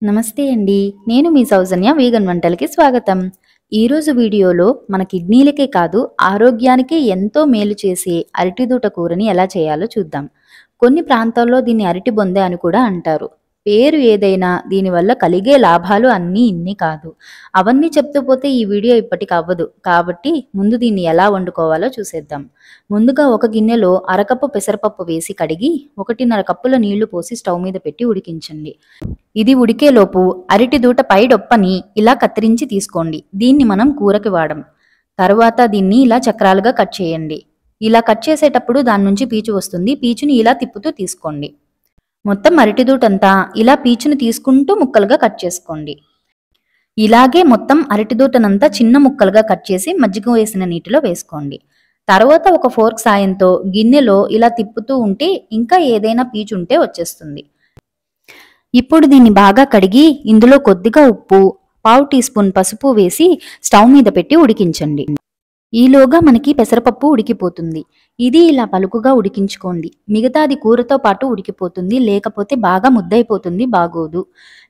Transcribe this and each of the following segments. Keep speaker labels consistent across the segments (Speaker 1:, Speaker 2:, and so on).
Speaker 1: నమస్తే అండి. నేను మీ సౌజన్య వీగన్ వంటలకి స్వాగతం. ఈరోజు వీడియోలో మన కిడ్నీలకే కాదు ఆరోగ్యానికి ఎంతో మేలు చేసే అరటిదూట కూరని ఎలా చేయాలో చూద్దాం. కొన్ని ప్రాంతాల్లో దీన్ని అరటి బొందె అని కూడా అంటారు. పేరు ఏదైనా దీనివల్ల కలిగే లాభాలు అన్నీ ఇన్ని కాదు. అవన్నీ చెప్తూ పోతే ఈ వీడియో ఇప్పటికి అవ్వదు. కాబట్టి ముందు దీన్ని ఎలా వండుకోవాలో చూసేద్దాం. ముందుగా ఒక గిన్నెలో అరకప్పు పెసరపప్పు వేసి కడిగి 1.5 కప్పుల నీళ్లు పోసి స్టవ్ మీద పెట్టి ఉడికించండి. ఇది ఉడికేలోపు అరటి దూట పై డొప్పని ఇలా కత్తిరించి తీసుకోండి. దీన్ని మనం కూరకి వాడం. తర్వాత దీన్ని ఇలా చక్రాలుగా కట్ చేయండి. ఇలా కట్ చేసేటప్పుడు దాని నుంచి పీచు వస్తుంది. పీచుని ఇలా తిప్పుతూ తీసుకోండి. మొత్తం అరటి దూటంతా ఇలా పీచుని తీసుకుంటూ ముక్కలుగా కట్ చేసుకోండి. ఇలాగే మొత్తం అరటి దూటనంతా చిన్న ముక్కలుగా కట్ చేసి మజ్జిగ వేసిన నీటిలో వేసుకోండి. తర్వాత ఒక ఫోర్క్ సాయంతో గిన్నెలో ఇలా తిప్పుతూ ఉంటే ఇంకా ఏదైనా పీచు ఉంటే వచ్చేస్తుంది. ఇప్పుడు దీన్ని బాగా కడిగి ఇందులో కొద్దిగా ఉప్పు, పావు టీ స్పూన్ పసుపు వేసి స్టవ్ మీద పెట్టి ఉడికించండి. ఈలోగా మనకి పెసరపప్పు ఉడికిపోతుంది. ఇది ఇలా పలుకుగా ఉడికించుకోండి. మిగతాది కూరతో పాటు ఉడికిపోతుంది, లేకపోతే బాగా ముద్దయిపోతుంది, బాగోదు.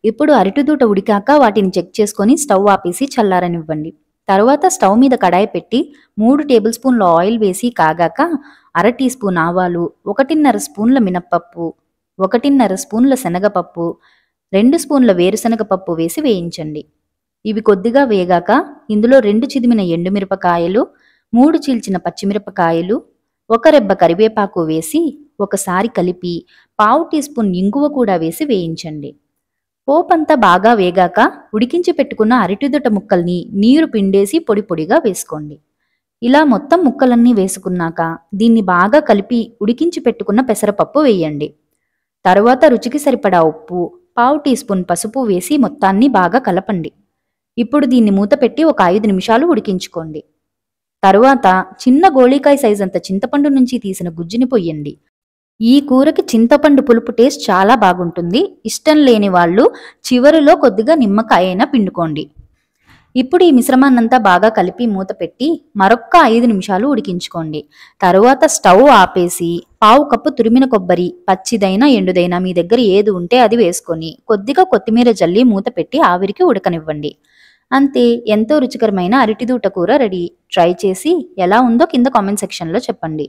Speaker 1: ఇప్పుడు అరటిదూట ఉడికాక వాటిని చెక్ చేసుకొని స్టవ్ ఆపేసి చల్లారనివ్వండి. తర్వాత స్టవ్ మీద కడాయి పెట్టి 3 టేబుల్ స్పూన్ల ఆయిల్ వేసి కాగాక అర టీ స్పూన్ ఆవాలు, 1.5 స్పూన్ల మినప్పప్పు, 1.5 స్పూన్ల శనగపప్పు, 2 స్పూన్ల వేరుశనగపప్పు వేసి వేయించండి. ఇవి కొద్దిగా వేగాక ఇందులో 2 చిదిమిన ఎండుమిరపకాయలు, 3 చీల్చిన పచ్చిమిరపకాయలు, 1 రెబ్బ కరివేపాకు వేసి ఒకసారి కలిపి పావు టీ స్పూన్ ఇంగువ కూడా వేసి వేయించండి. పోపంతా బాగా వేగాక ఉడికించి పెట్టుకున్న అరటిదొట ముక్కల్ని నీరు పిండేసి పొడి పొడిగా వేసుకోండి. ఇలా మొత్తం ముక్కలన్నీ వేసుకున్నాక దీన్ని బాగా కలిపి ఉడికించి పెట్టుకున్న పెసరపప్పు వేయండి. తరువాత రుచికి సరిపడా ఉప్పు, పావు టీ స్పూన్ పసుపు వేసి మొత్తాన్ని బాగా కలపండి. ఇప్పుడు దీన్ని మూత పెట్టి ఒక 5 నిమిషాలు ఉడికించుకోండి. తరువాత చిన్న గోళీకాయ సైజ్ అంత చింతపండు నుంచి తీసిన గుజ్జుని పొయ్యండి. ఈ కూరకి చింతపండు పులుపు టేస్ట్ చాలా బాగుంటుంది. ఇష్టం లేని వాళ్ళు చివరిలో కొద్దిగా నిమ్మకాయ అయినా పిండుకోండి. ఇప్పుడు ఈ మిశ్రమాన్నంతా బాగా కలిపి మూత పెట్టి మరొక్క 5 నిమిషాలు ఉడికించుకోండి. తరువాత స్టవ్ ఆపేసి పావు కప్పు తురిమిన కొబ్బరి, పచ్చిదైనా ఎండుదైనా మీ దగ్గర ఏది ఉంటే అది వేసుకొని కొద్దిగా కొత్తిమీర జల్లి మూత పెట్టి ఆవిరికి ఉడకనివ్వండి. అంతే, ఎంతో రుచికరమైన అరటిదూట కూర రెడీ. ట్రై చేసి ఎలా ఉందో కింద కామెంట్ సెక్షన్లో చెప్పండి.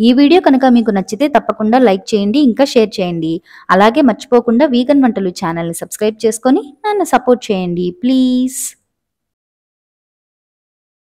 Speaker 1: ఈ వీడియో కనుక మీకు నచ్చితే తప్పకుండా లైక్ చేయండి, ఇంకా షేర్ చేయండి. అలాగే మర్చిపోకుండా వీగన్ వంటలు ఛానల్ని సబ్స్క్రైబ్ చేసుకొని నన్ను సపోర్ట్ చేయండి ప్లీజ్.